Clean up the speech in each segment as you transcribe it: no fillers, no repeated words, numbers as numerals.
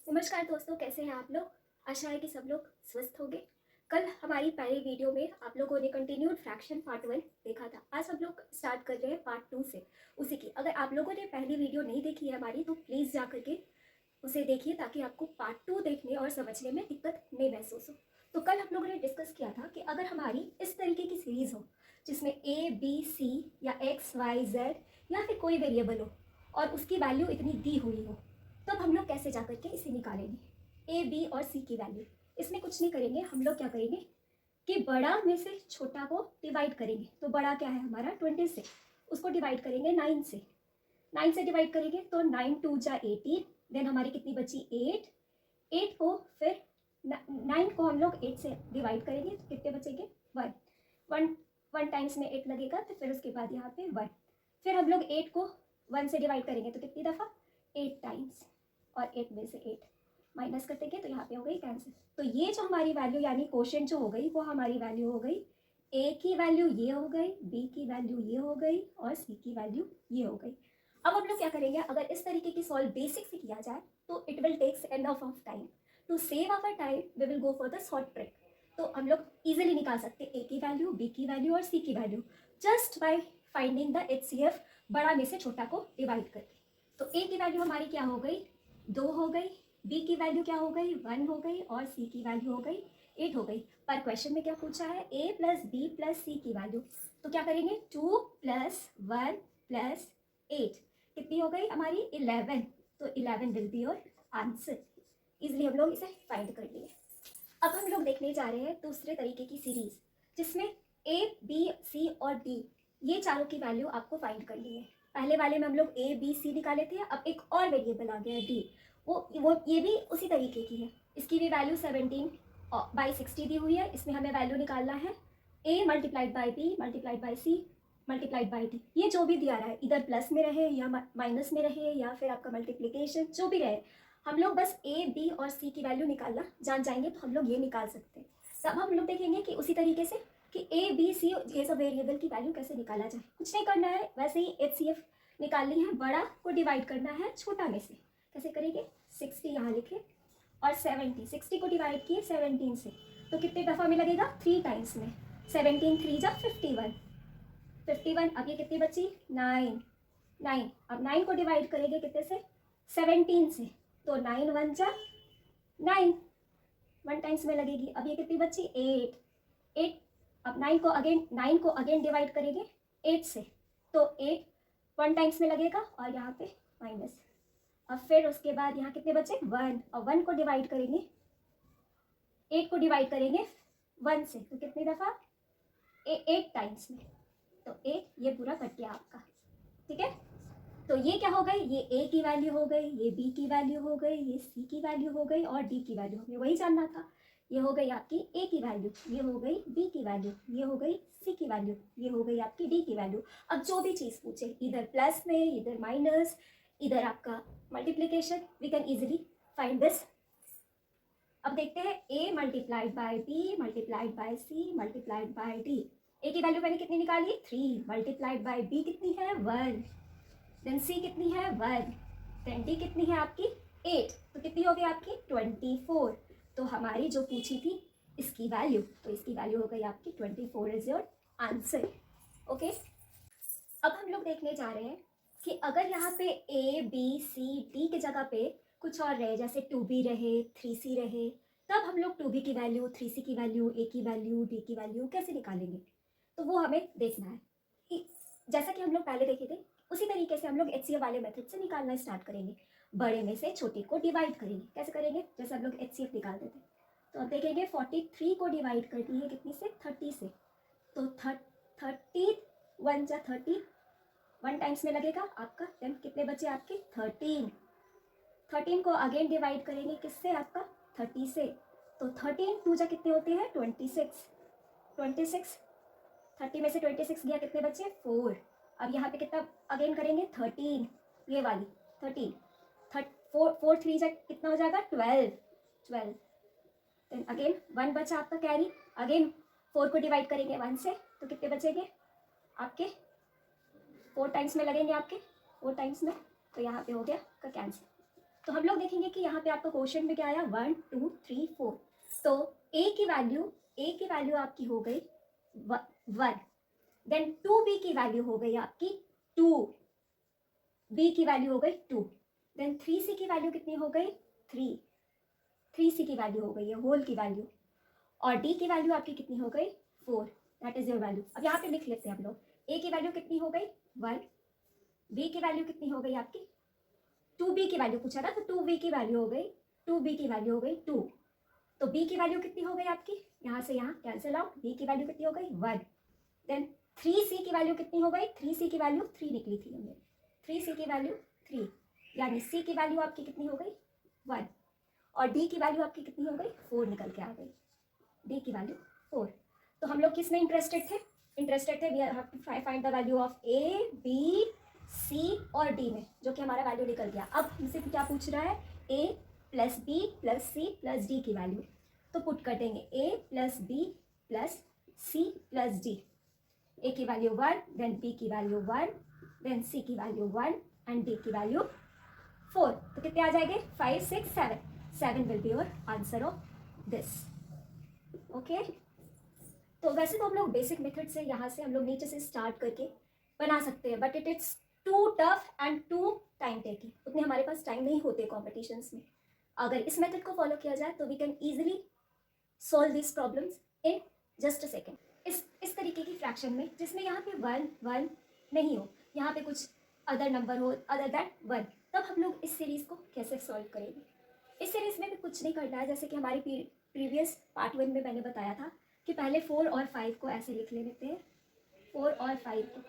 नमस्कार दोस्तों, कैसे हैं आप लोग। आशा है कि सब लोग स्वस्थ होंगे। कल हमारी पहली वीडियो में आप लोगों ने कंटिन्यूड फ्रैक्शन पार्ट 1 देखा था। आज हम लोग स्टार्ट कर रहे हैं पार्ट 2 से उसी की। अगर आप लोगों ने पहली वीडियो नहीं देखी है हमारी तो प्लीज़ जा करके उसे देखिए ताकि आपको पार्ट 2 देखने और समझने में दिक्कत नहीं महसूस हो। तो कल हम लोगों ने डिस्कस किया था कि अगर हमारी इस तरीके की सीरीज़ हो जिसमें ए बी सी या एक्स वाई जेड या फिर कोई वेरिएबल हो और उसकी वैल्यू इतनी दी हुई हो, तब हम लोग कैसे जा करके इसे निकालेंगे ए बी और सी की वैल्यू। इसमें कुछ नहीं करेंगे, हम लोग क्या करेंगे कि बड़ा में से छोटा को डिवाइड करेंगे। तो बड़ा क्या है हमारा 20 से, उसको डिवाइड करेंगे 9 से। 9 से डिवाइड करेंगे तो 9 2 जा 18, देन हमारी कितनी बची 8। 8 को फिर 9 को हम लोग 8 से डिवाइड करेंगे तो कितने बचेंगे 1। 1 1 टाइम्स में 8 लगेगा तो फिर उसके बाद यहाँ पे 1। फिर हम लोग 8 को 1 से डिवाइड करेंगे तो कितनी दफ़ा 8 टाइम्स, और 8 में से 8 माइनस कर देंगे तो यहाँ पे हो गई कैंसिल। तो ये जो हमारी वैल्यू यानी क्वोशिएंट जो हो गई वो हमारी वैल्यू हो गई। ए की वैल्यू ये हो गई, बी की वैल्यू ये हो गई और सी की वैल्यू ये हो गई। अब हम लोग क्या करेंगे, अगर इस तरीके की सॉल्व बेसिक से किया जाए तो it will takes enough of time. To save our time we will go for the short trick. तो हम लोग इजीली निकाल सकते हैं ए की वैल्यू, बी की वैल्यू और सी की value just by finding the HCF, बड़ा में से छोटा को डिवाइड करके। तो ए की वैल्यू हमारी क्या हो गई 2 हो गई, बी की वैल्यू क्या हो गई 1 हो गई और सी की वैल्यू हो गई 8 हो गई। पर क्वेश्चन में क्या पूछा है ए प्लस बी प्लस सी की वैल्यू। तो क्या करेंगे 2 प्लस 1 प्लस 8 कितनी हो गई हमारी 11। तो 11 will be your answer. Easily हम लोग इसे फाइंड कर लिए। अब हम लोग देखने जा रहे हैं दूसरे तरीके की सीरीज जिसमें ए बी सी और डी ये चारों की वैल्यू आपको फाइंड करनी है। पहले वाले में हम लोग ए बी सी निकाले थे, अब एक और वेरिएबल आ गया है डी। वो ये भी उसी तरीके की है। इसकी भी वैल्यू 17/60 दी हुई है। इसमें हमें वैल्यू निकालना है A multiplied by B multiplied by C multiplied by D. ये जो भी दिया रहा है इधर प्लस में रहे या माइनस में रहे या फिर आपका मल्टीप्लिकेशन जो भी रहे, हम लोग बस ए बी और सी की वैल्यू निकालना जान जाएंगे तो हम लोग ये निकाल सकते हैं। तब हम लोग देखेंगे कि उसी तरीके से कि ए बी सी ये सब वेरिएबल की वैल्यू कैसे निकाला जाए। कुछ नहीं करना है, वैसे ही HCF निकालनी है। बड़ा को डिवाइड करना है छोटा में से। कैसे करेंगे 60 यहाँ लिखे और 60 को डिवाइड किए 17 से, तो कितने दफ़ा में लगेगा 3 टाइम्स में। 17 3 जा 51। 51 अब ये कितनी बची 9। 9 अब 9 को डिवाइड करेंगे कितने से 17 से, तो 9 1 जा 9, 1 टाइम्स में लगेगी। अब ये कितनी बची 8। 8 अब 9 को अगेन डिवाइड करेंगे 8 से, तो 8 1 टाइम्स में लगेगा और यहाँ पे माइनस। अब फिर उसके बाद यहाँ कितने बचे 1, और 1 को डिवाइड करेंगे 8 को डिवाइड करेंगे 1 से, तो कितनी दफ़ा 8 टाइम्स में। तो 8 ये पूरा कट गया आपका। ठीक है, तो ये क्या हो गई, ये ए की वैल्यू हो गई, ये बी की वैल्यू हो गई, ये सी की वैल्यू हो गई और डी की वैल्यू हमें वही जानना था। ये हो गई आपकी ए की वैल्यू, ये हो गई बी की वैल्यू, ये हो गई सी की वैल्यू, ये हो गई आपकी डी की वैल्यू। अब जो भी चीज़ पूछे इधर प्लस में इधर माइनस इधर आपका multiplication, we can easily find this. अब देखते हैं A multiplied by B multiplied by C multiplied by D. A की वैल्यू मैंने कितनी निकाली 3, मल्टीप्लाइड बाय बी कितनी है 1, देन सी कितनी है 1, देन डी कितनी है आपकी 8, तो कितनी हो गई आपकी 24। तो हमारी जो पूछी थी इसकी वैल्यू, तो इसकी वैल्यू हो गई आपकी 24 इज योर आंसर। ओके, अब हम लोग देखने जा रहे हैं कि अगर यहाँ पे ए बी सी डी की जगह पे कुछ और रहे, जैसे 2b रहे 3c रहे, तब हम लोग 2b की वैल्यू 3c की वैल्यू ए की वैल्यू डी की वैल्यू कैसे निकालेंगे, तो वो हमें देखना है। जैसा कि हम लोग पहले देखे थे उसी तरीके से हम लोग HCF वाले मेथड से निकालना स्टार्ट करेंगे। बड़े में से छोटे को डिवाइड करेंगे। कैसे करेंगे, जैसे हम लोग HCF निकालते थे, तो अब देखेंगे 43 को डिवाइड करनी है कितनी से 30 से, तो 30 1 जा 30, 1 टाइम्स में लगेगा आपका, देन कितने बचे आपके 13। 13 को अगेन डिवाइड करेंगे किससे आपका 30 से, तो 13 2 जा कितने होते हैं 26। 26 30 में से 26 गया कितने बचे 4। अब यहाँ पे कितना अगेन करेंगे 13, ये वाली 13, 4 3 जा कितना हो जाएगा 12। देन अगेन 1 बचा आपका कैरी, अगेन 4 को डिवाइड करेंगे 1 से, तो कितने बचेंगे आपके 4 टाइम्स में लगेंगे आपके 4 टाइम्स में, तो यहाँ पे हो गया का कैंसिल। तो हम लोग देखेंगे कि यहाँ पे आपका क्वेश्चन में क्या आया, 1 2 3 4। तो ए की वैल्यू आपकी हो गई 1, देन 2b की वैल्यू हो गई आपकी 2, b की वैल्यू हो गई 2, देन 3c की वैल्यू कितनी हो गई 3, 3c की वैल्यू हो गई है होल की वैल्यू, और d की वैल्यू आपकी कितनी हो गई 4, दैट इज योर वैल्यू। अब यहाँ पे लिख लेते हैं हम लोग, a की वैल्यू कितनी हो गई 1, b की वैल्यू कितनी हो गई आपकी 2b की वैल्यू पूछा था, तो 2b की वैल्यू हो गई 2b की वैल्यू हो गई 2, तो b की वैल्यू कितनी हो गई आपकी, यहाँ से यहाँ कैंसिल आउट, b की वैल्यू कितनी हो गई 1, देन 3c की वैल्यू कितनी हो गई, 3c की वैल्यू 3 निकली थी हमने, 3c की वैल्यू 3, यानी c की वैल्यू आपकी कितनी हो गई 1, और d की वैल्यू आपकी कितनी हो गई 4 निकल के आ गई, d की वैल्यू 4। तो हम लोग किस में इंटरेस्टेड थे, we have to find the value of a b c और d में, जो कि हमारा वैल्यू निकल गया। अब हमसे क्या पूछ रहा है, a plus b plus c plus d की वैल्यू, तो पुट कर देंगे a plus b plus c plus d, a की वैल्यू 1, देन b की वैल्यू 1, देन c की वैल्यू 1 एंड d की वैल्यू 4। तो कितने आ जाएंगे 5 6 7, 7 will be your answer of this. Okay, तो वैसे तो हम लोग बेसिक मेथड से यहाँ से हम लोग नीचे से स्टार्ट करके बना सकते हैं, but it it's too tough and too time taking, उतने हमारे पास टाइम नहीं होते कॉम्पिटिशन्स में। अगर इस मेथड को फॉलो किया जाए तो we can easily solve this problems in just a second. इस तरीके की फ्रैक्शन में जिसमें यहाँ पे 1 1 नहीं हो, यहाँ पे कुछ अदर नंबर हो अदर दैन 1, तब हम लोग इस सीरीज़ को कैसे सॉल्व करेंगे। इस सीरीज़ में भी कुछ नहीं करना है, जैसे कि हमारी प्रीवियस पार्ट 1 में मैंने बताया था कि पहले 4 और 5 को ऐसे लिख लेते हैं, 4 और 5 को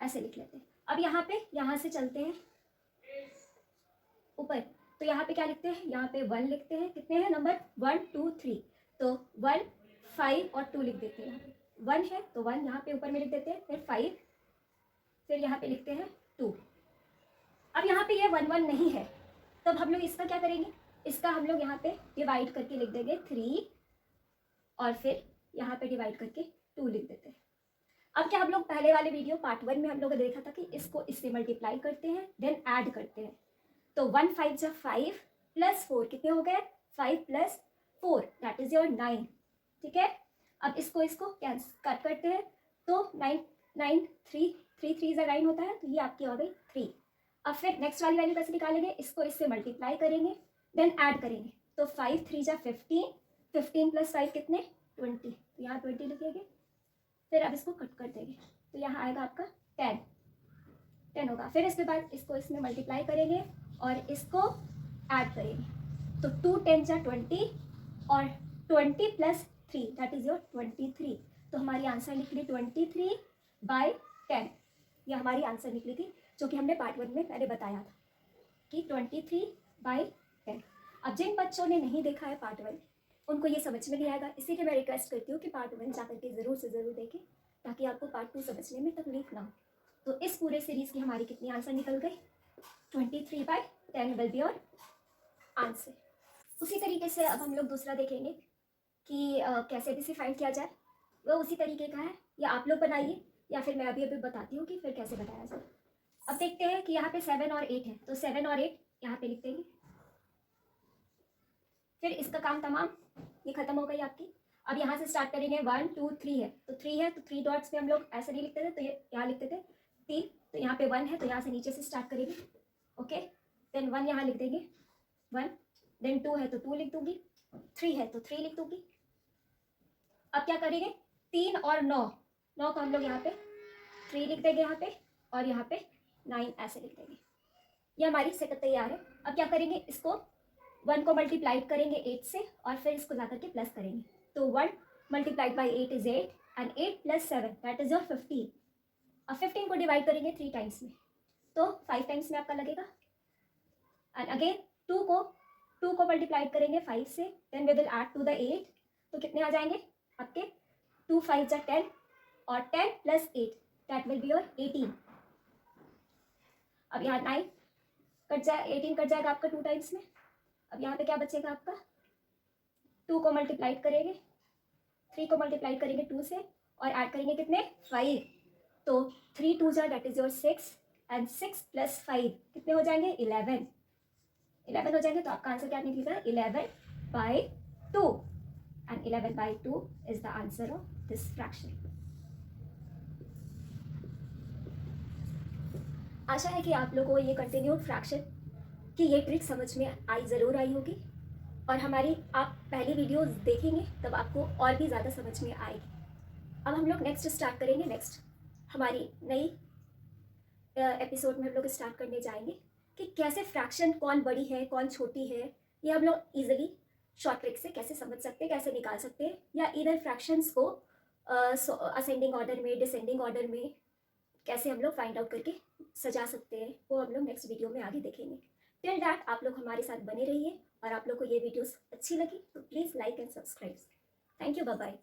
ऐसे लिख लेते हैं। अब यहाँ से चलते हैं ऊपर, तो यहाँ पे क्या लिखते हैं, यहाँ पे 1 लिखते हैं, कितने हैं नंबर 1 2 3, तो 1 5 और 2 लिख देते हैं, 1 है तो 1 यहाँ पे ऊपर में लिख देते हैं, फिर 5, फिर यहाँ पे लिखते हैं 2। अब यहाँ पे ये 1 1 नहीं है, तब हम लोग इसका क्या करेंगे, इसका हम लोग यहाँ पे डिवाइड करके लिख देंगे 3, और फिर यहाँ पे डिवाइड करके 2 लिख देते हैं। अब क्या हम लोग पहले वाले वीडियो पार्ट 1 में हम लोग ने देखा था कि इसको इससे मल्टीप्लाई करते हैं देन ऐड करते हैं, तो 1 5 जा 5 प्लस 4 कितने हो गए 5 प्लस 4 दैट इज योर 9, ठीक है। अब इसको कट करते हैं, तो 9 9 3 3 3 जा 9 होता है, तो ये आपकी हो गई 3। अब फिर नेक्स्ट वाली वैल्यू कैसे निकालेंगे, इसको इससे मल्टीप्लाई करेंगे देन ऐड करेंगे, तो 5 3 जा 15, 15 प्लस 5 कितने 20, तो यहाँ 20 लिखेंगे, फिर अब इसको कट कर देंगे, तो यहाँ आएगा आपका 10 होगा। फिर इसके बाद इसको इसमें मल्टीप्लाई करेंगे और इसको ऐड करेंगे, तो 2 10 जा 20 और 20 प्लस 3 दैट इज योर 23, तो हमारी आंसर निकली 23/10, ये हमारी आंसर निकली थी, जो कि हमने पार्ट 1 में पहले बताया था कि 23/10। अब जिन बच्चों ने नहीं देखा है पार्ट 1, उनको ये समझ में नहीं आएगा, इसीलिए मैं रिक्वेस्ट करती हूँ कि पार्ट 1 जाकर के ज़रूर से ज़रूर देखें, ताकि आपको पार्ट 2 समझने में तकलीफ ना हो। तो इस पूरे सीरीज़ की हमारी कितनी आंसर निकल गई, 23/10 विल बी योर आंसर। उसी तरीके से अब हम लोग दूसरा देखेंगे कि कैसे इसे फाइंड किया जाए, वह उसी तरीके का है, या आप लोग बनाइए या फिर मैं अभी बताती हूँ कि फिर कैसे बताया जाए। अब देखते हैं कि यहाँ पे 7 और 8 है, तो 7 और 8 यहाँ पे लिख देंगे, फिर इसका काम तमाम, ये खत्म हो गई आपकी। अब यहाँ से स्टार्ट करेंगे 1 2 3 है, तो 3 है तो 3 डॉट्स में हम लोग ऐसे नहीं लिखते थे, तो ये यहाँ लिखते थे 3, तो यहाँ पे 1 है तो यहाँ से नीचे से स्टार्ट करेंगे, ओके। देन 1 यहाँ लिख देंगे 1, देन 2 है तो 2 लिख दूंगी, 3 है तो 3 लिख दूंगी। अब क्या करेंगे 3 और 9 को हम लोग यहाँ पे 3 लिख देंगे यहाँ पे, और यहाँ पे 9 ऐसे लिख देंगे, ये हमारी सेटअप तैयार है। अब क्या करेंगे, इसको 1 को मल्टीप्लाई करेंगे 8 से, और फिर इसको ला करके प्लस करेंगे, तो 1 multiplied by 8 is 8, and 8 plus 7 that is your 15। अब 15 को डिवाइड करेंगे 3 टाइम्स में, तो 5 टाइम्स में आपका लगेगा, एंड अगेन 2 को मल्टीप्लाइड करेंगे 5 से, then we will add to the 8, तो कितने आ जाएंगे आपके 2 5 जा 10, और 10 plus 8 that will be your 18। अब यहाँ 9 कट जाए, 18 कट जाएगा आपका 2 टाइम्स में। अब यहाँ पे क्या बचेगा आपका, 2 को मल्टीप्लाई करेंगे, 3 को मल्टीप्लाई करेंगे 2 से, और ऐड करेंगे कितने 5, तो 3 2 जा that is your 6, and 6 plus 5 कितने हो जाएंगे 11। 11 हो जाएंगे तो आपका आंसर क्या निकलेगा 11/2 and 11/2 is the answer of this fraction. आशा है कि आप लोगों को ये कंटिन्यूड फ्रैक्शन की ये ट्रिक समझ में ज़रूर आई होगी, और हमारी आप पहली वीडियोस देखेंगे तब आपको और भी ज़्यादा समझ में आएगी। अब हम लोग नेक्स्ट स्टार्ट करेंगे। नेक्स्ट हमारी नई एपिसोड में हम लोग स्टार्ट करने जाएंगे कि कैसे फ्रैक्शन कौन बड़ी है कौन छोटी है, ये हम लोग ईजिली शॉर्ट ट्रिक से कैसे समझ सकते हैं, कैसे निकाल सकते हैं, या इधर फ्रैक्शंस को असेंडिंग ऑर्डर में डिसेंडिंग ऑर्डर में कैसे हम लोग फाइंड आउट करके सजा सकते हैं, वो हम लोग नेक्स्ट वीडियो में आगे देखेंगे। टिल दैट आप लोग हमारे साथ बने रहिए, और आप लोग को ये वीडियोस अच्छी लगी तो please like and subscribe. Thank you, bye bye.